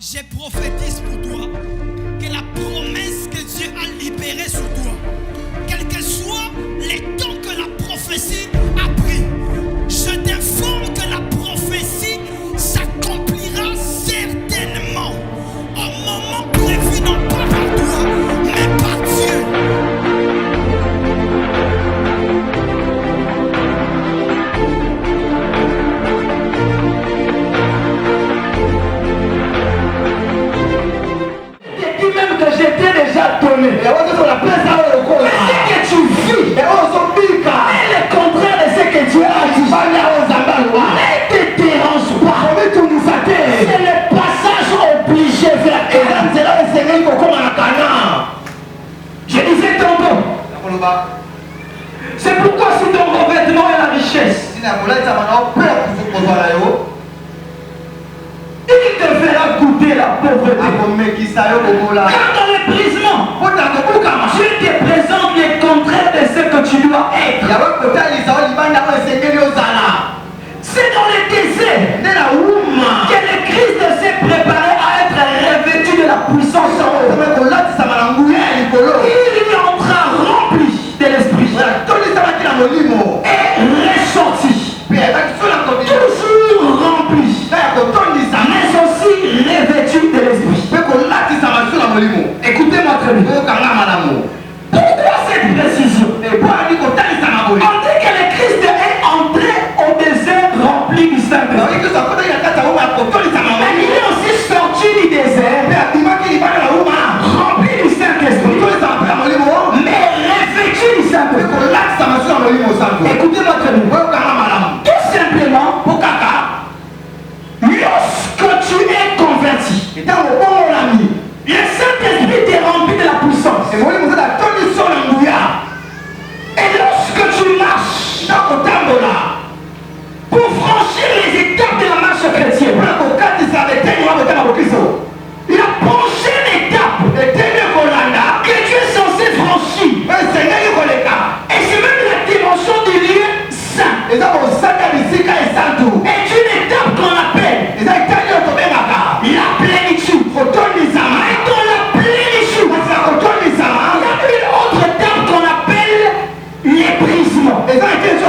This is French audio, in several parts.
Je prophétise pour toi que la promesse que Dieu a libérée sur toi, quel que soit les temps que la prophétie a pris, je t'informe que la prophétie s'accomplira certainement au moment prévu, non pas par toi, mais par Dieu. J'étais déjà donné. Mais ce que tu vis est le contraire de ce que Dieu a dit. Ne te dérange pas. C'est le passage obligé vers Canaan. Je disais tantôt. C'est pourquoi si ton revêtement est la richesse, il te fera goûter la pauvreté. Quand dans l'éprisement, Dieu te présente les contraires de ce que tu dois être. C'est dans le désert que le Christ s'est préparé à être revêtu de la puissance. Il lui entra rempli de l'esprit et ressorti. Toujours rempli, mais aussi revêtu de l'esprit. Écoutez-moi très bien. Pourquoi cette précision? On dit que le Christ est entré au désert rempli du Saint-Esprit. Mais il est aussi sorti du désert rempli du Saint-Esprit, mais revêtu du Saint-Esprit. Écoutez-moi très bien. Tout simplement, lorsque tu es converti, le Saint-Esprit t'est rempli de la puissance. Et lorsque tu marches pour franchir les étapes de la marche chrétienne, la prochaine étape que tu es censé franchir, et c'est même la dimension du lieu saint, est une étape qu'on appelle la plénitude. Et dans la plénitude, il y a une autre étape qu'on appelle l'épuisement. Mais la Bible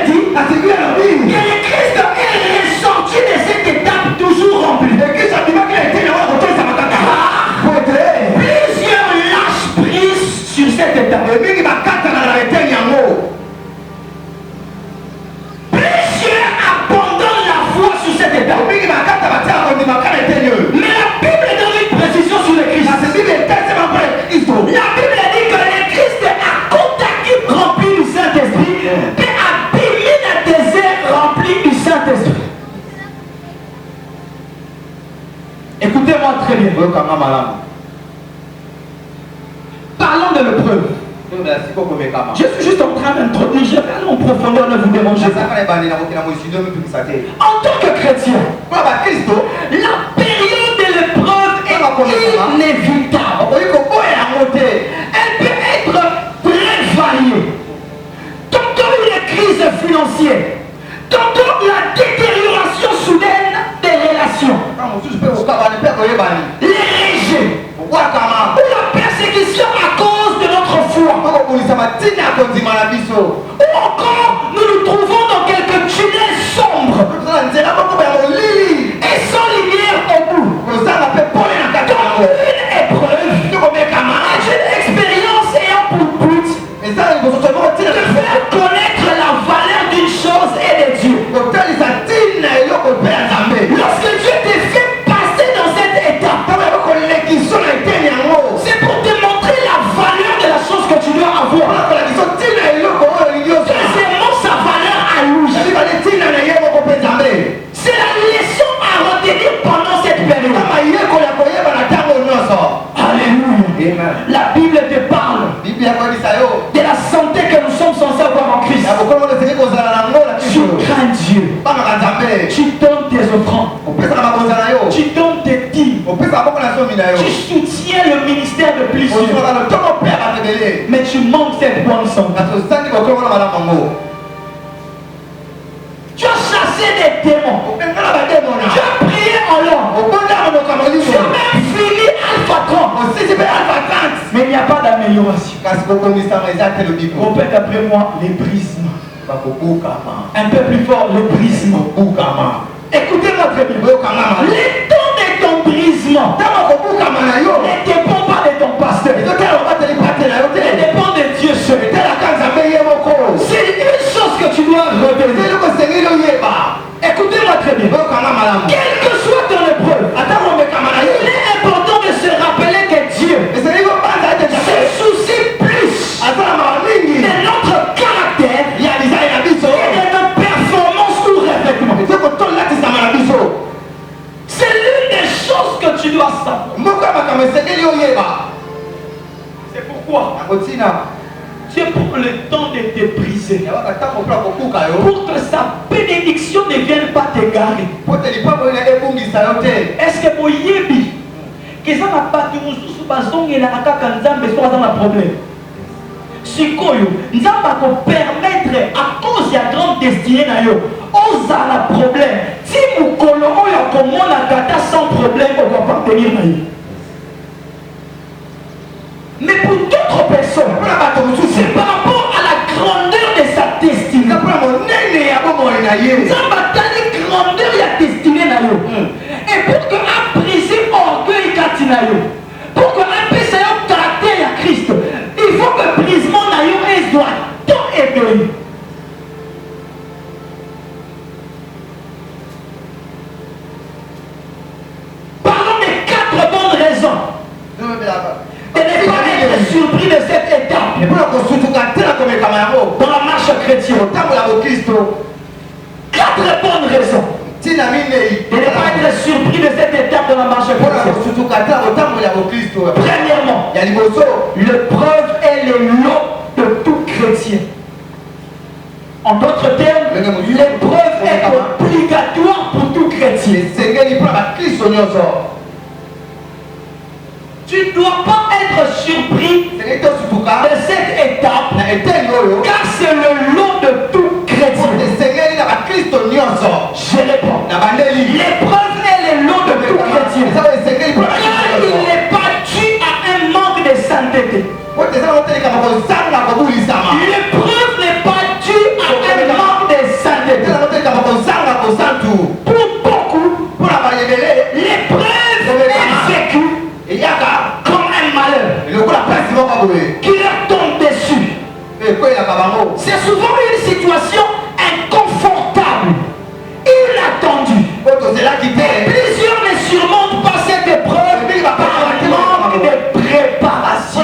dit que le Christ est ressorti de cette étape toujours remplie. Plusieurs lâchent prise sur cette étape. Plusieurs abandonnent la foi sur cette étape. Mais la Bible donne une précision sur le Christ. La Bible dit que le Christ a contacté rempli du Saint-Esprit et a bimé le désert rempli du Saint-Esprit. Écoutez-moi très bien. Parlons de l'épreuve. Je suis juste en train d'introduire, je vais aller en profondeur, ne vous dérangez pas. En tant que chrétien, la période de l'épreuve est inévitable. Elle peut être très variée. Tantôt une crise financière, tantôt la détérioration soudaine des relations, les rejets, ou la persécution à cause de notre foi, ou encore nous nous trouvons dans quelques tunnels sombres et sans lumière au bout. Une épreuve est une expérience ayant pour but de faire connaître la valeur d'une chose et de Dieu. Lorsque Dieu te fait passer dans cette étape, c'est pour te montrer la valeur de la chose que tu dois avoir. Deuxièmement, sa valeur à lui. C'est la leçon à retenir pendant cette période. Alléluia. La Bible te parle de la santé que nous sommes censés avoir en Christ. Tu crains Dieu. Tu donnes tes offrandes. Tu donnes tes dîmes. Tu soutiens le ministère de plusieurs. Mais tu manques cette bonne santé. Tu as chassé des démons. Tu as prié en langue. Répète après moi, les brisements. Un peu plus fort, les brisements. Écoutez-moi très bien. Les temps de ton brisement ne dépend pas de ton pasteur. Ne dépend de Dieu seul. C'est une chose que tu dois retenir. Écoutez-moi très bien. Quelle que soit ton épreuve, il est important de se rappeler que Dieu se soucie plus de notre caractère et de notre performance ou revêtement. C'est l'une des choses que tu dois savoir. C'est pourquoi Dieu prend le temps de te briser pour que sa bénédiction ne vienne pas t'égarer. Est-ce que vous yebi que ça n'a pas de ressources bazonge na kaka nzambe so dans un problème? Sikoyo nzamba ko permettre à cause ya grande destinée na yo oza la problème. Si mukolo oyo komona kata sans problème on va parvenir na yo. Mais pour d'autres personnes, c'est par rapport à la grandeur de sa destinée. Nzamba tali grandeur ya destinée na yo. Et pour que a briser orgueil katina yo, pour que a pesa yo caractère ya Christ, il faut que brisement na yo soit tant éveillé. Parlons des 4 bonnes raisons de ne pas être surpris de cette étape dans la marche chrétienne. 4 bonnes raisons de ne pas être surpris de cette étape dans la marche chrétienne. Premièrement, l'épreuve est le lot de tout chrétien. En d'autres termes, l'épreuve est obligatoire pour tout chrétien. Tu ne dois pas être surpris de cette étape, car c'est le lot de tout chrétien. Je réponds. L'épreuve est le lot de tout chrétien. Car il n'est pas dû à un manque de sainteté. L'épreuve n'est pas due à un manque de sainteté. Pour beaucoup, l'épreuve est vécue comme un malheur qui leur tombe dessus. C'est souvent une situation inconfortable, inattendue. Plusieurs ne surmontent pas cette épreuve par manque de préparation.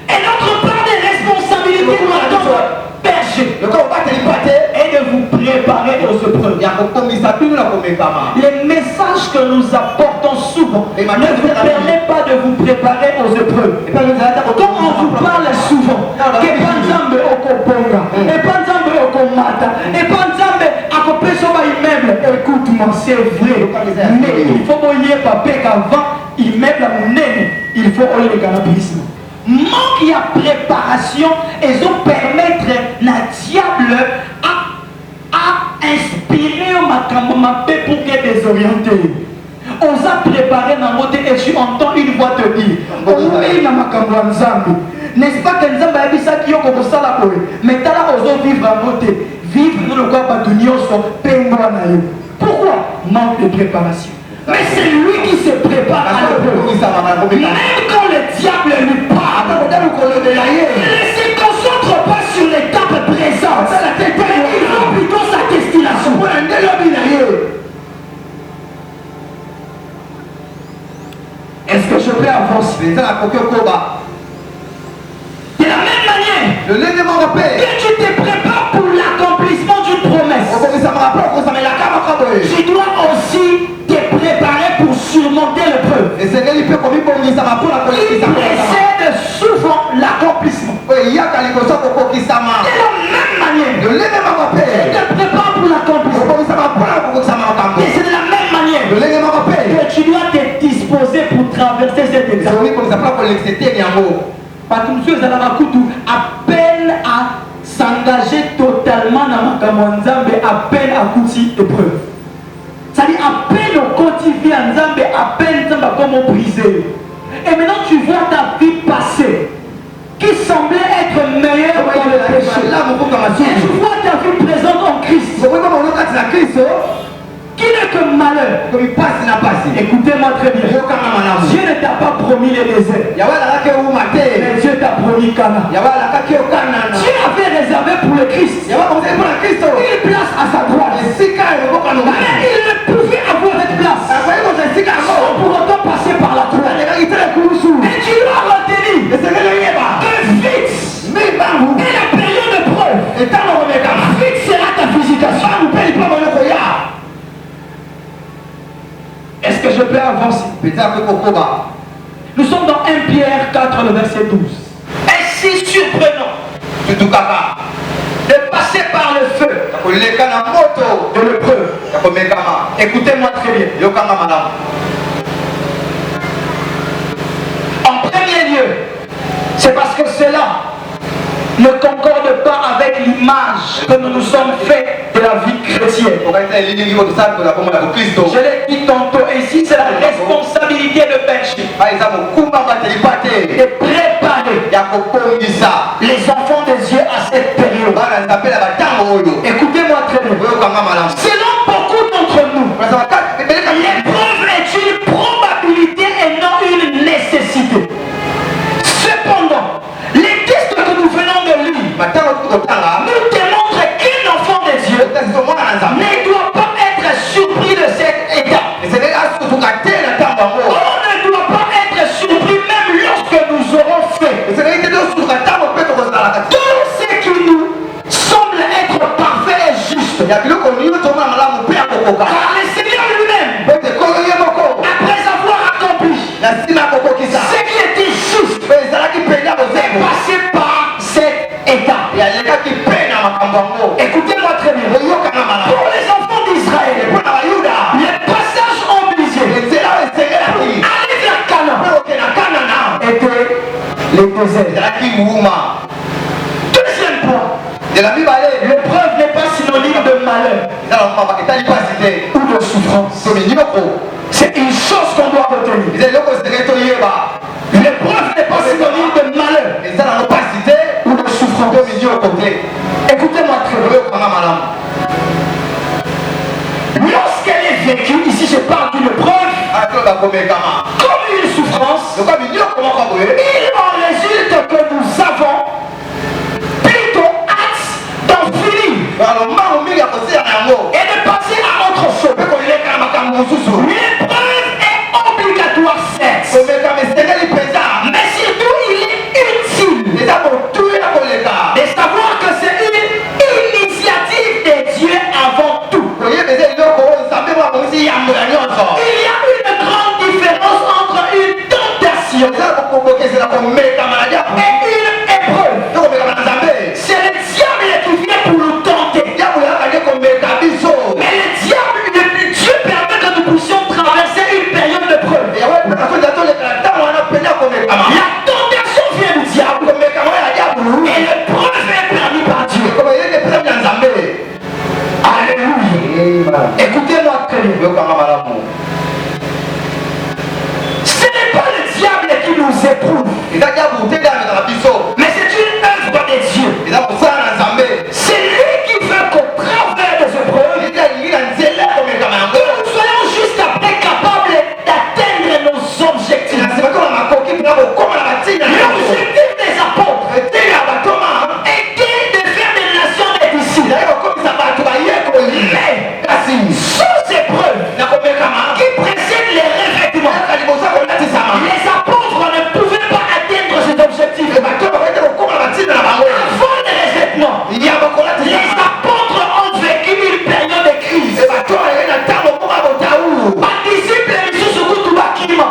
Et notre part des responsabilités doit être perchée et de vous préparer aux épreuves. Les messages que nous apportons souvent ne vous permettent pas de vous préparer aux épreuves. Quand on vous parle souvent que Panzambe Okoponga, et Panzambe Okomata, et Panzambe Akopesoba immeuble, écoute-moi, c'est vrai. Mais il faut voyer papier qu'avant immeuble à mon nez, il faut aller le canaprisme. Manque y a préparation et ils ont permettre la diable à inspirer ma paix pour qu'elle désoriente. On a préparé dans notre et tu entends une voix te dire n'est-ce pas que nous avons dit ça qui est comme ça là mais tu as vivre en beauté vivre dans le corps de pourquoi manque de préparation. Mais c'est lui qui se prépare à l'épreuve. Même quand le diable lui parle, il ne se concentre pas sur l'étape présente. Mais il voit plutôt sa destination. Est-ce que je peux avancer? De la même manière que tu te prépares pour l'accomplissement d'une promesse, tu dois aussi te préparer pour surmonter l'épreuve. Il précède souvent l'accomplissement. De la même manière, tu te prépares pour l'accomplissement. Et c'est de la même manière que tu dois te disposer pour traverser cette étape. Parce que nous sommes à peine à s'engager totalement dans ma Nzambe, à peine à coutir épreuve. C'est-à-dire à peine au quotidien Nzambe, à peine Nzambe comme brisé. Et maintenant tu vois qui n'est que malheur. Écoutez-moi très bien. Dieu ne t'a pas promis les déserts. Mais Dieu t'a promis Cana. Dieu avait réservé pour le Christ une place à sa droite. Mais il ne pouvait avoir cette place sans pour autant passer par la droite. Et tu dois retenir que vite est la période de preuve. Vite sera ta visitation. Est-ce que je peux avancer? Nous sommes dans 1 Pierre 4, le verset 12. Est-ce surprenant de passer par le feu de l'épreuve? Écoutez-moi très bien. En premier lieu, c'est parce que cela ne concorde pas avec l'image que nous nous sommes fait de la vie chrétienne. Je l'ai dit tantôt, ici c'est la responsabilité de berger de préparer les enfants de Dieu à cette période. Écoutez-moi très bien. Selon beaucoup d'entre nous, l'épreuve est une probabilité et non une nécessité. Cependant, les textes que nous venons de lire nous démontrent qu'un enfant de Dieu ne doit pas être surpris de cet état. On ne doit pas être surpris même lorsque nous aurons fait tout ce qui nous semble être parfait et juste. Car le Seigneur lui-même, après avoir accompli ce qui était juste, est passé par cet état. Écoutez-moi très bien. Pour les enfants d'Israël, le passage obligé aller vers Canaan était le désert. Deuxième point, l'épreuve n'est pas synonyme de malheur ou de souffrance. C'est une chose qu'on doit retenir. L'épreuve n'est pas synonyme de malheur ou de souffrance. Écoutez-moi très bien. Lorsqu'elle est vécue, ici je parle d'une épreuve comme une souffrance, il en résulte que nous avons plutôt hâte d'en finir et de passer à autre chose. L'épreuve est obligatoire, certes, mais surtout il est utile de savoir que c'est une initiative de Dieu avant tout. Il y a une grande différence entre une tentation et une épreuve. C'est le diable qui vient pour nous tenter. Mais le diable, Dieu permet que nous puissions traverser une période de preuve. La tentation vient du diable et l'épreuve est permise par Dieu. Alléluia. Écoutez-moi très bien. Ce n'est pas le diable qui nous éprouve, mais c'est une œuvre de Dieu. C'est lui qui veut qu'au travers des épreuves, nous soyons juste après capables d'atteindre nos objectifs. L'objectif des apôtres était de faire des nations des disciples. Mais sous épreuve qui précèdent les revêtements, les apôtres ne pouvaient pas atteindre cet objectif. Avant les revêtements, les apôtres ont vécu une période de crise. Participe les Missous sous Bakima.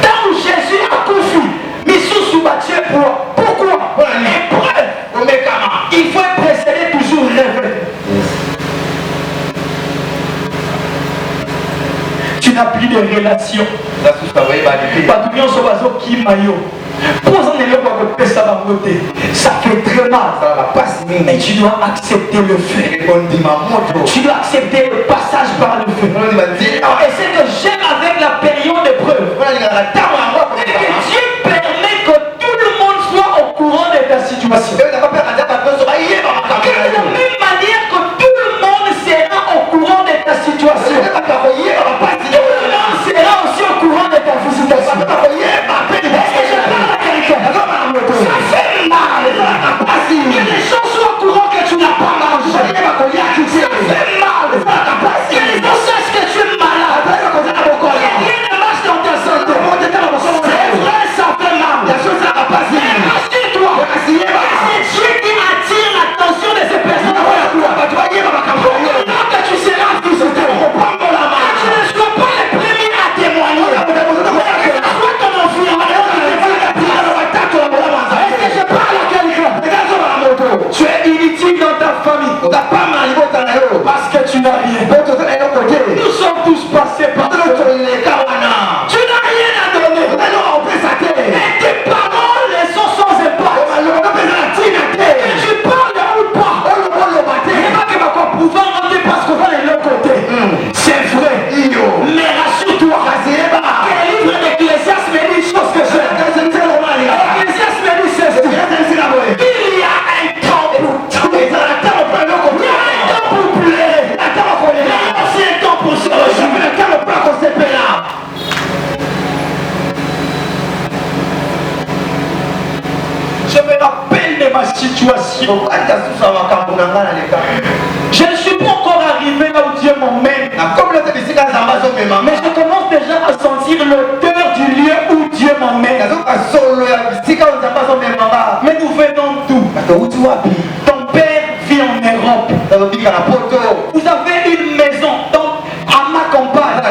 Tant où Jésus a confié Missous sous Dieu pourquoi? Épreuve. Il faut précéder toujours rêver. Tu n'as plus de relation. Ça fait très mal. Mais tu dois accepter le fait. Tu dois accepter le passage par le feu. Et c'est que j'aime avec la période d'épreuve. C'est que Dieu permet que tout le monde soit au courant de ta situation. De la même manière que tout le monde sera au Je ne suis pas encore arrivé là où Dieu m'emmène. Mais je commence déjà à sentir l'odeur du lieu où Dieu m'emmène. Mais nous venons d'où? Ton père vit en Europe. Vous avez une maison à ma campagne.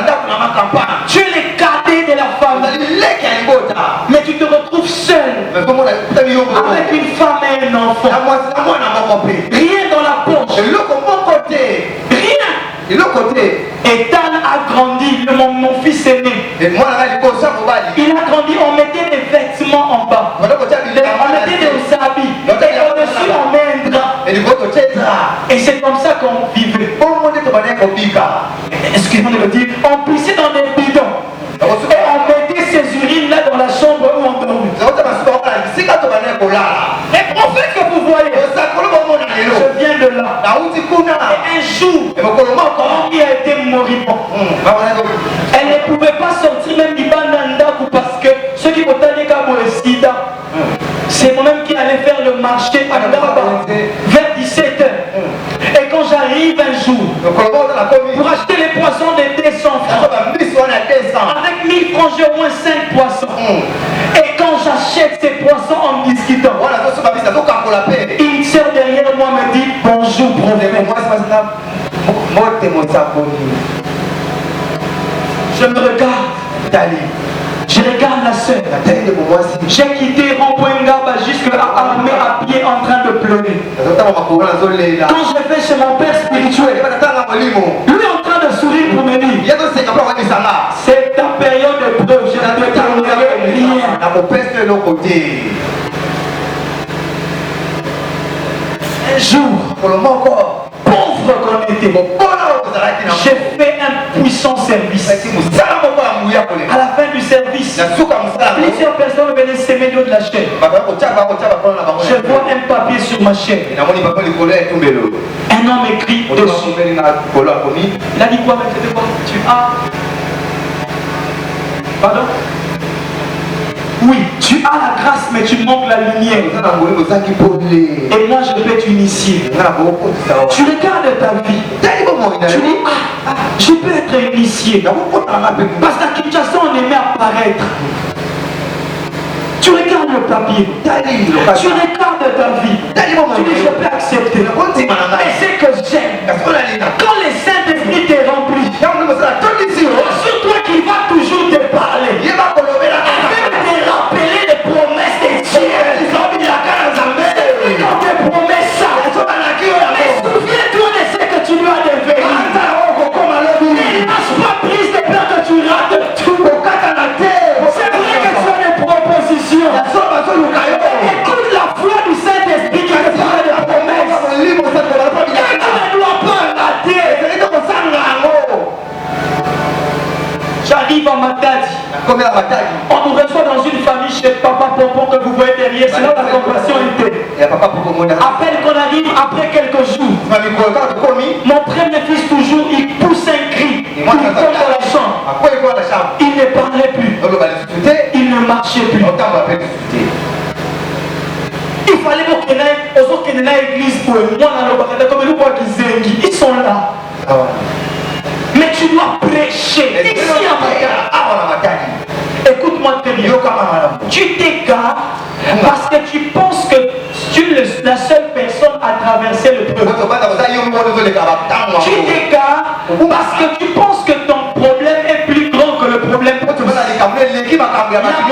Tu es le cadet de la famille. Mais tu te retrouves seul avec une femme et un enfant. Rien dans la poche. Rien. Et Tal a grandi, mon fils aîné. Il a grandi, on mettait des vêtements en bas. On mettait des habits. Et au-dessus, on met un drap. Et c'est comme ça qu'on vivait. Excusez-moi de le dire. On pissait dans des bidons. Et on mettait ces urines là dans la chambre où on dormait. Les prophètes que vous voyez, je viens de là. Et un jour, il a été moribond. Elle ne pouvait pas sortir même du Banandaku parce que ceux qui m'ont donné comme sida, c'est moi-même qui allais faire le marché à Daba vers 17h. Et quand j'arrive un jour pour acheter les poissons de 200 francs, avec 1000 francs j'ai au moins 5 poissons. Et quand j'achète ces poissons en discutant, une sœur derrière moi me dit bonjour prophète. Je me regarde. Je regarde la sœur. J'ai quitté Rond-Point-Ngaba jusqu'à Armée à pied en train de pleurer. Quand je vais chez mon père spirituel, lui en train de sourire pour me dire c'est ta période de preuve, je ne te donnerai rien. Un jour, pauvre qu'on était, j'ai fait un puissant service. À la fin du service, plusieurs personnes venaient s'aimer de la chaîne. Je vois un papier sur ma chaîne. Un homme écrit dessus. Il a dit quoi même? C'était quoi? Tu as... Pardon? Oui, tu as la grâce mais tu manques la lumière. Et moi je vais t'initier. Tu regardes ta vie. Tu dis, je peux être initié. Parce qu'à Kinshasa on aimait apparaître. Tu regardes le papier. Tu regardes ta vie. Tu dis je peux accepter. Et c'est que j'aime. Quand les Saint-Esprit te remplissent, sur toi qui va toujours te parler. Rappeler les promesses de Dieu. Quand tu promets ça, souviens-toi de ce que tu lui as devenu. Ne lâche pas prise de peur que tu rates tout. C'est vrai que tu as des propositions. Écoute la foi du Saint-Esprit qui te parle de promesses. Et tu ne dois pas rater. J'arrive en Matadi. On nous reçoit dans une famille chez Papa Pompon que vous voyez derrière. C'est là où la compassion était. Appelle qu'on arrive après quelques jours. Mon premier fils toujours, il pousse un cri. Il tombe dans la chambre. Il ne parlait plus. Il ne marchait plus. Il fallait que l'église pour moi ils sont là. Mais tu dois prêcher. Ici à Matadi. Écoute-moi très bien. Tu t'égares parce que tu penses que tu es la seule personne à traverser le peuple. Tu t'égares parce que tu penses que ton problème est plus grand que le problème. La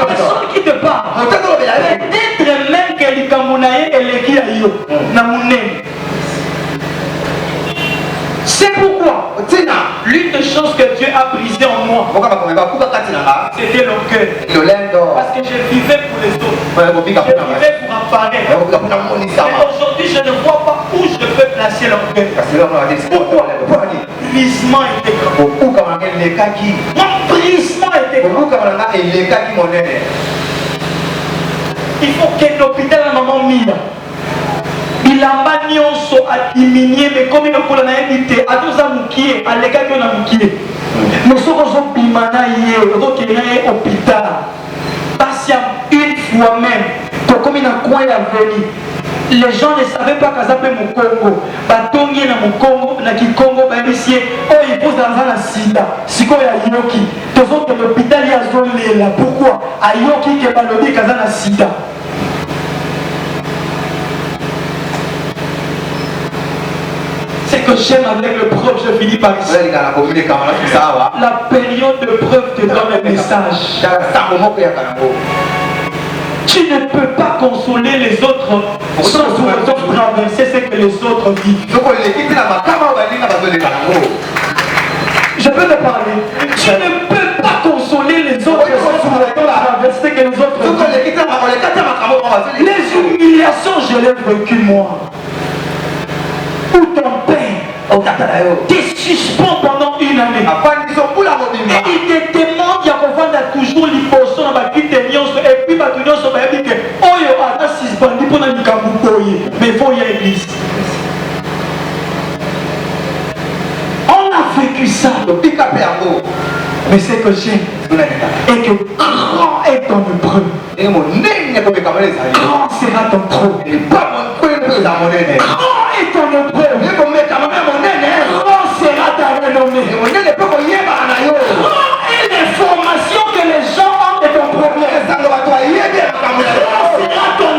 personne qui te parle, peut-être même que l'Ikamunaye et l'Ekiayo, c'est pourquoi l'une des choses que Dieu a brisé en moi, c'était l'orgueil. Parce que je vivais pour les autres. Je vivais pour apparaître. Mais aujourd'hui, je ne vois pas où je peux placer l'orgueil. Pourquoi? Mon brisement était grand. Mon brisement était grand. Il faut que l'hôpital à maman mille. bilamba nyonso adiminie mais comme le kola na yebite atoza mukie aleka ko na mukie nosoko zo bimana ye okokena ye hôpital patiam une fois même to comme na coin ya veni Les gens ne savaient pas qu'à s'appeler mon Congo. Batongi na mon Congo, na ki Congo, ba ici, oh il pose dans un sida. Si quoi ya yoki, tous autres l'hôpital ya zone là. Pourquoi? A yoki ke balobi kazana sida. C'est que j'aime avec le preuve, je finis par ici. La période de preuve te donne un message. Tu ne peux pas consoler les autres sans traverser ce que les autres vivent. Je peux te parler. Tu ne peux pas consoler les autres sans traverser ce que les autres vivent. Les humiliations, je l'ai vécu moi. Où ton père te suspend pendant une année. Et il te demande, il y a toujours l'hypothèse dans la petite alliance. Et puis, il y a dit que oh, il y a suspendu pour nous camouiller. Mais il faut y aller à l'église. On a vécu ça. Mais c'est que j'aime. Et que grand est ton épreuve. Grand sera ton trône. Grand est ton épreuve. Grand sera ta renommée. Grand est l'information que les gens ont de ton problème. Grand sera ton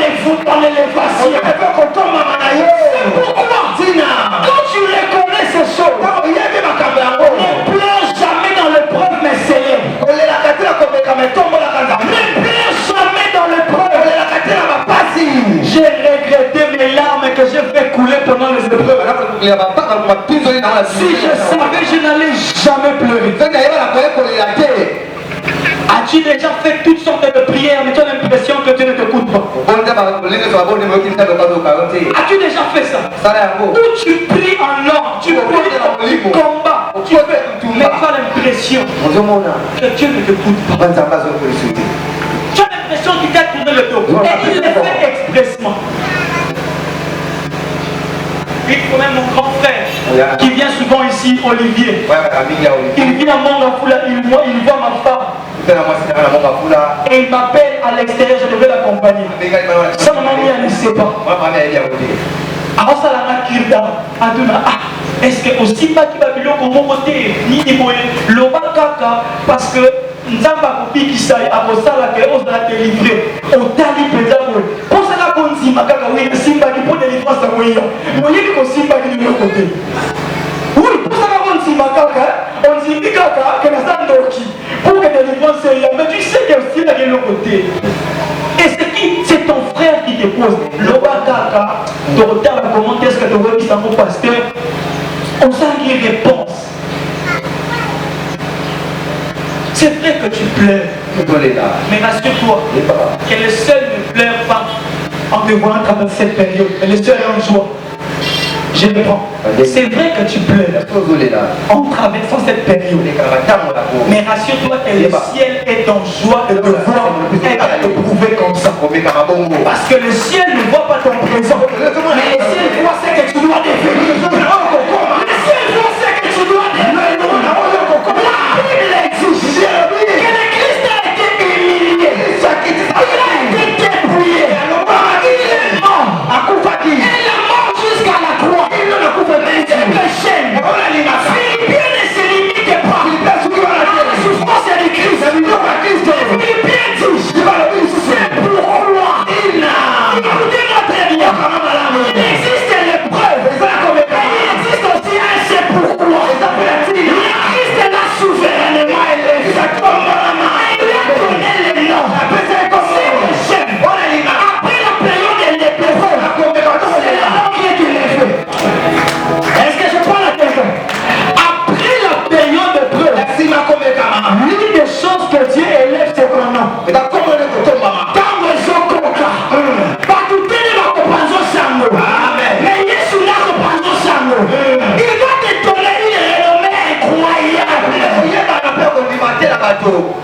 élévation. C'est pourquoi, quand tu reconnais ces choses, ne pleure jamais dans l'épreuve, mais célèbre. Ne pleure jamais dans l'épreuve. J'ai regretté mes larmes que j'ai fait couler pendant les épreuves. Si je savais, je n'allais jamais pleurer. As-tu déjà fait toutes sortes de prières, mais tu as l'impression que Dieu ne t'écoute pas? As-tu déjà fait ça? Où tu pries en langue, tu pries en combat, tu fais, mais tu as l'impression que Dieu ne t'écoute pas. Tu as l'impression qu'il t'a tourné le dos. Et il le fait expressement. Il faut même mon grand frère qui vient souvent ici, Olivier. Il vient à Mangafoula, il voit ma femme. Et il m'appelle à l'extérieur, je devais l'accompagner. Sa maman ne sait pas. Alors ça l'a kirda. Est-ce que aussi pas qui va bilo comme côté ni loba kaka parce que nzamba kopi qui ça a posala que on va délivrer au tali pedamo. Pour ça la konzi makaka oui simba qui pour délivrance à moyen. Moyen que simba qui de l'autre côté. Oui, pour ça la konzi makaka on dit kaka que na sandoki pour que délivrance soit mais tu sais que aussi là de l'autre côté. Et c'est ton frère qui te pose loba kaka docteur comment est-ce que tu vois qui s'en pasteur on sent qu'il réponse. C'est vrai que tu pleures. Mais rassure-toi que le seul ne pleure pas en te voyant travers cette période. Mais le seul est en joie. Je reprends. C'est vrai que tu pleures en traversant cette période. Mais rassure-toi que le ciel est en joie de te voir et de te prouver comme ça. Parce que le ciel ne voit pas ton présent. Mais le ciel voit ce que tu dois devenir. Le ciel voit ce que tu dois devenir. La Bible exige que le Christ a été humilié. Il a été dépouillé. Il est mort. Et il est mort jusqu'à la croix. Il ne couvre pas les chaînes. Philippiens ne se limite pas. La souffrance est de Christ. Philippiens dit c'est pourquoi écoutez-moi très bien. Il existe l'épreuve. Il existe aussi un c'est pourquoi. Christ est là souverainement élevé. Il a donné les noms. Après la période de l'épreuve, c'est la langue qui est élevée. Est-ce que je prends la question? Après la période d'épreuve, l'une des choses que Dieu élève, c'est ton nom. Quand les gens comprennent, pas tout le monde va comprendre sango. Mais Yesu n'a pas comprendre sango. Il va te donner une renommée incroyable.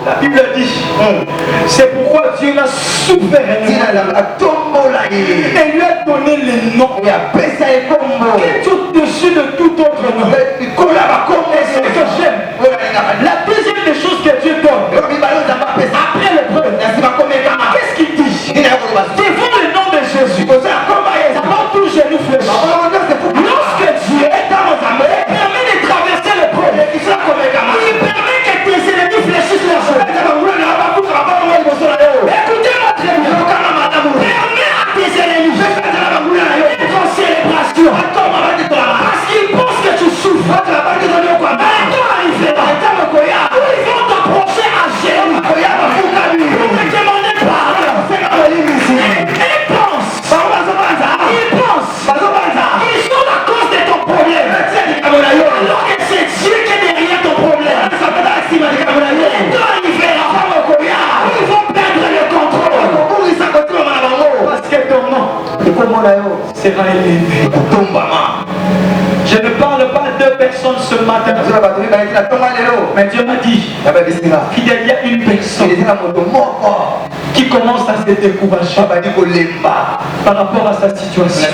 La Bible dit, c'est pourquoi Dieu l'a souverainement et lui a donné le nom qui est au-dessus de tout autre nom. Et c'est ce que j'aime. La deuxième des choses que Dieu donne, après l'épreuve, qu'est-ce qu'il dit? Devant le nom de Jésus, sera élevé. Je ne parle pas de personnes ce matin. Mais Dieu m'a dit, fidèle, il y a une personne qui commence à se décourager par rapport à sa situation.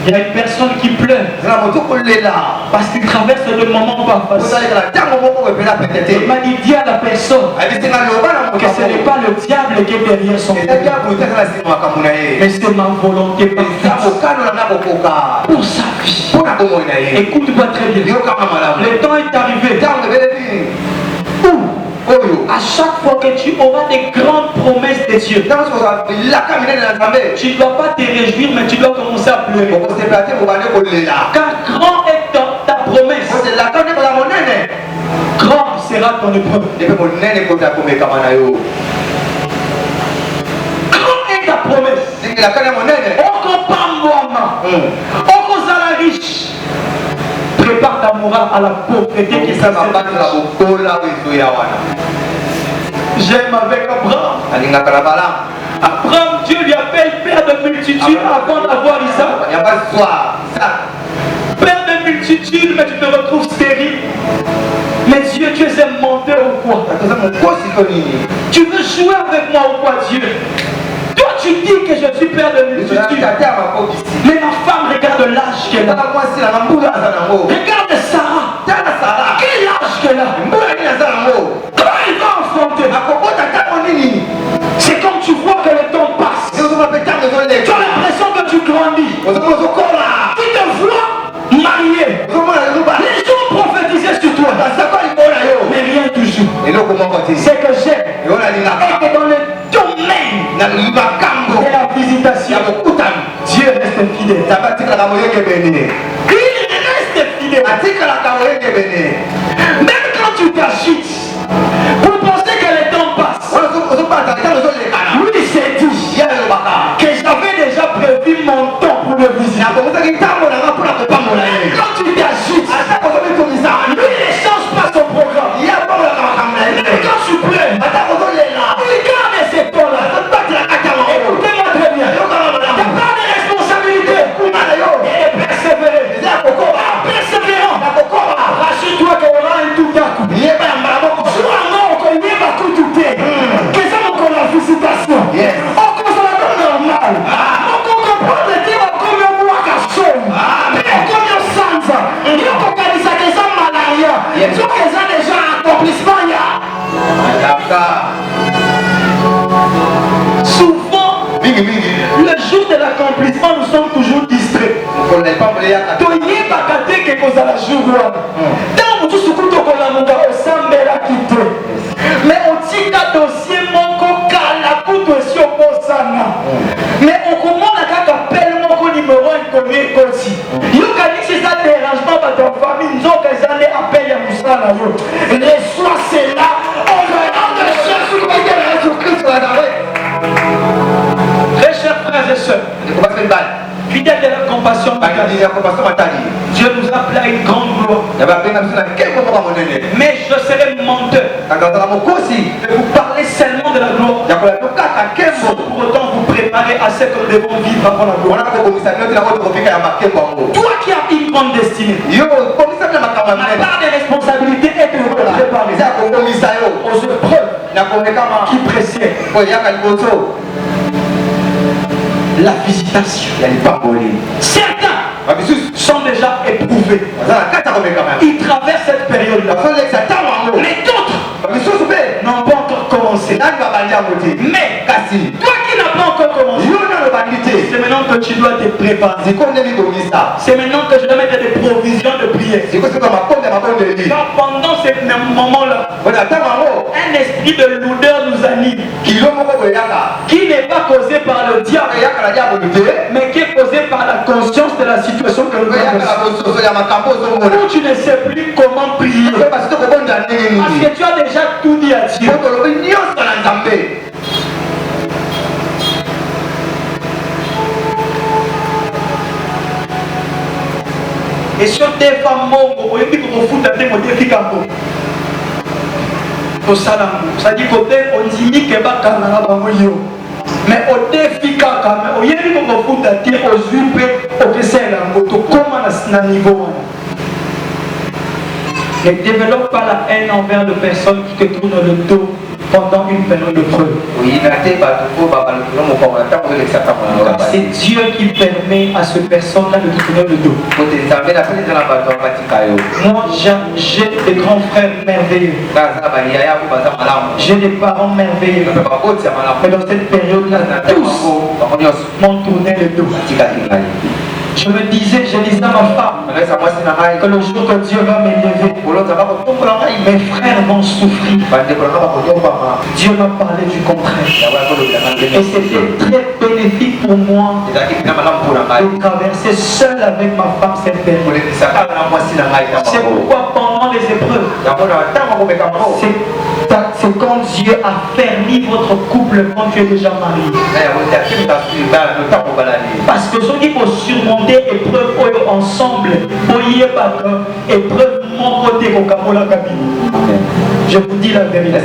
Il y a une personne qui pleure parce qu'il traverse le moment pas facile. Il m'a dit, dis à la personne que ce n'est pas le diable qui est derrière son problème, mais c'est ma volonté pour sa vie. Écoute-moi très bien. Le temps est arrivé où à chaque fois que tu auras des grandes promesses de Dieu, tu ne dois pas te réjouir, mais tu dois commencer à pleurer. Car grand est ta promesse, grand sera ton épreuve. Grand est ta promesse. Riche. Prépare ta morale à la pauvreté qui s'appelle. J'aime avec Abraham. Abraham, Dieu lui appelle père de multitudes avant d'avoir Isaac. Père de multitudes, mais tu te retrouves stérile. Mais Dieu, tu es un menteur ou quoi? Tu veux jouer avec moi ou quoi, Dieu? Toi, tu dis que je suis père de multitudes. Mais ma femme, regarde l'âge qu'elle a. Regarde Sarah. Quel âge qu'elle a? Comment elle va enfanter? C'est comme tu vois que le temps passe. Tu as l'impression que tu grandis. Tu te vois marié. Les gens prophétisaient sur toi. Mais rien toujours. C'est que j'aime. Et que dans le domaine de la visitation, Dieu reste fidèle. Il reste fidèle. Même quand tu t'agites pour penser que le temps passe, lui s'est dit que j'avais déjà prévu mon temps pour le visiter. Quand tu t'agites, lui ne change pas son programme. Même quand tu pleures, il garde ces temps-là. Écoutez-moi très bien. Tu n'as pas de responsabilité. Et persévérer. Persévérant. Rassure-toi qu'il y aura un tout à coup. Sois non, qu'on y ait pas tout douter. Que ça me connaît la visitation. On consomme normal. On comprend le thème comme un mois qu'à chaud. Comme un sansa. Il y a qu'on dit ça que ça malaria. Donc que ça déjà accomplissement. Souvent, le jour de l'accomplissement, nous sommes toujours distraits. Mais on dit qu'un dossier mais on commande à appelle mon numéro 1 comme il continue. Il y a c'est ça dérangement dans ta famille. Nous avons des années appel à Moussa. Reçois cela. On va de Jésus-Christ. Très chers frères et sœurs, fidèles de la compassion, Dieu nous appelle à une grande gloire. Mais je serai menteur de vous parler seulement de la gloire, sans pour autant vous préparer à ce que nous devons vivre avant la gloire. Toi qui as une grande destinée, ma part de responsabilité est de vous préparer aux épreuves qui précèdent la visitation. Certains sont déjà éprouvés. Ils traversent cette période-là. Mais d'autres n'ont pas encore commencé. Mais toi qui n'as pas encore commencé, c'est maintenant que tu dois te préparer. C'est maintenant que je dois mettre des provisions de prière. Car pendant ce moment-là, un esprit de lourdeur nous anime, qui n'est pas causé par le diable, mais qui est causé par la conscience de la situation que nous traversons. Où tu ne sais plus comment prier, parce que tu as déjà tout dit à Dieu. Et sur des femmes mortes, on dit qu'on fout à des modèles qui campo. Ça dit qu'on dit que Mais au défi quand même, au yéli qu'on fout à dire aux huit au que c'est la moto, comment à ce niveau? Ne développe pas la haine envers les personnes qui te tournent le dos pendant une période de preuve. C'est Dieu qui permet à ces personnes-là de te tourner le dos. Moi, j'ai des grands frères merveilleux. J'ai des parents merveilleux. Mais dans cette période-là, tous m'ont tourné le dos. Je me disais, je disais à ma femme que le jour que Dieu va m'élever, mes frères vont souffrir. Dieu m'a parlé du contraire. Et c'était très bénéfique pour moi de traverser seul avec ma femme cette période. C'est pourquoi pendant les épreuves, c'est quand Dieu a fermé votre couple quand tu es déjà marié. Parce que ceux qui vont surmonter épreuve ensemble, épreuve mon côté je vous dis la vérité.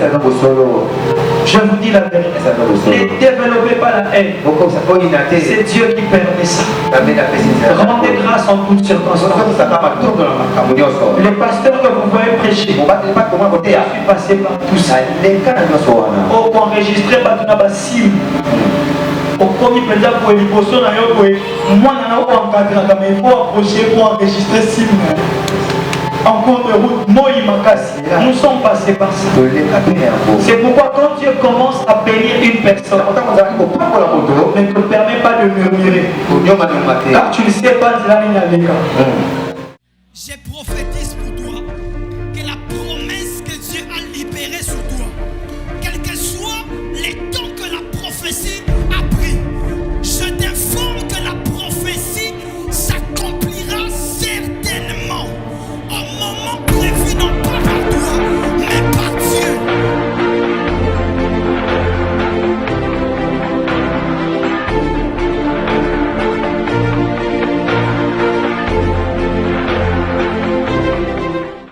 Je vous dis la vérité. Ne développez pas la haine. C'est Dieu qui permet ça. Rendez grâce en toutes circonstances. Les pasteurs que vous voyez prêcher, je suis passé par tout ça. Oh, pour enregistrer ma sim. Au président pour l'émotion, moi, il faut approcher pour enregistrer sim. En cours de route, nous sommes passés par ça. C'est pourquoi quand Dieu commence à bénir une personne, ne te permet pas de murmurer. Car tu ne sais pas de la ligne à l'écart. J'ai prophétisé.